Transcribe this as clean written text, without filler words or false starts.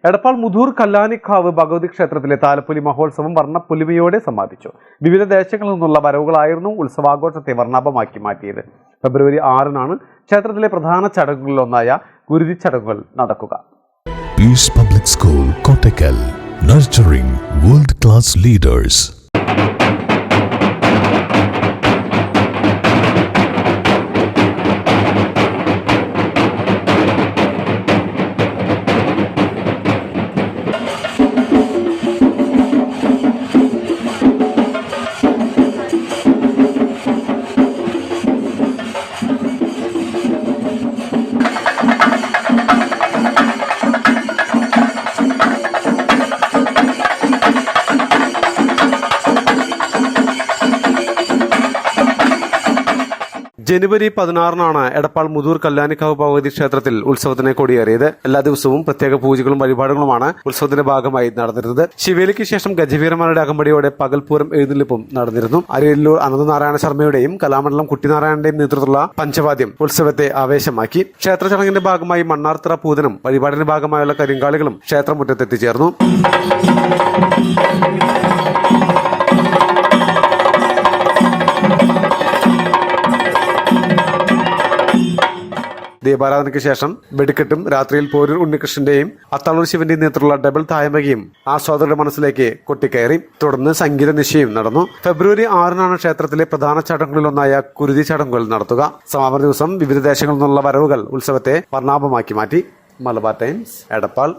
എടപ്പാൾ മുധൂർ കല്ലാനിക്കാവ് ഭഗവതി ക്ഷേത്രത്തിലെ താലപ്പൊലി മഹോത്സവം വർണ്ണപ്പൊലിമയോടെ സമാപിച്ചു. വിവിധ ദേശങ്ങളിൽ നിന്നുള്ള വരവുകളായിരുന്നു ഉത്സവാഘോഷത്തെ വർണ്ണാഭമാക്കി മാറ്റിയത്. ഫെബ്രുവരി 6-നാണ് ക്ഷേത്രത്തിലെ പ്രധാന ചടങ്ങുകളിലൊന്നായ ഗുരുതി ചടങ്ങുകൾ നടക്കുക. Peace public school Kottakkal, nurturing world class leaders. ജനുവരി 16-നാണ് എടപ്പാൾ മുധൂർ കല്ലാനിക്കാവ് ഭഗവതി ക്ഷേത്രത്തിൽ ഉത്സവത്തിന് കൊടിയേറിയത്. എല്ലാ ദിവസവും പ്രത്യേക പൂജകളും വഴിപാടുകളുമാണ് ഉത്സവത്തിന്റെ ഭാഗമായി നടന്നിരുന്നത്. ശിവേലിക്ക് ശേഷം ഗജവീരന്മാരുടെ അകമ്പടിയോടെ പകൽപൂരം എഴുന്നള്ളിപ്പും നടന്നിരുന്നു. അരിയല്ലൂർ അനന്തനാരായണ ശർമ്മയുടെയും കലാമണ്ഡലം കുട്ടിനാരായണന്റെയും നേതൃത്വത്തിലുള്ള പഞ്ചവാദ്യം ഉത്സവത്തെ ആവേശമാക്കി. ക്ഷേത്ര ചടങ്ങിന്റെ ഭാഗമായി മണ്ണാർത്തറ പൂതനും വഴിപാടിന്റെ ഭാഗമായുള്ള കരിങ്കാളികളും ക്ഷേത്രമുറ്റത്തെത്തിച്ചേർന്നു. ദീപാരാധനയ്ക്ക് ശേഷം വെടിക്കെട്ടും രാത്രിയിൽ പോരൂർ ഉണ്ണികൃഷ്ണന്റെയും അത്താളൂർ ശിവന്റെയും നേതൃത്വത്തിലുള്ള ഡബിൾ തായമകയും ആസ്വാദകരുടെ മനസ്സിലേക്ക് കൊട്ടിക്കയറി. തുടർന്ന് സംഗീത നിശയും നടന്നു. ഫെബ്രുവരി 6-നാണ് ക്ഷേത്രത്തിലെ പ്രധാന ചടങ്ങുകളിലൊന്നായ കുരുതി ചടങ്ങുകൾ നടത്തുക. സമാപന ദിവസം വിവിധ ദേശങ്ങളിൽ നിന്നുള്ള വരവുകൾ ഉത്സവത്തെ വർണ്ണാഭമാക്കി മാറ്റി. മലബാർ ടൈംസ്, എടപ്പാൾ.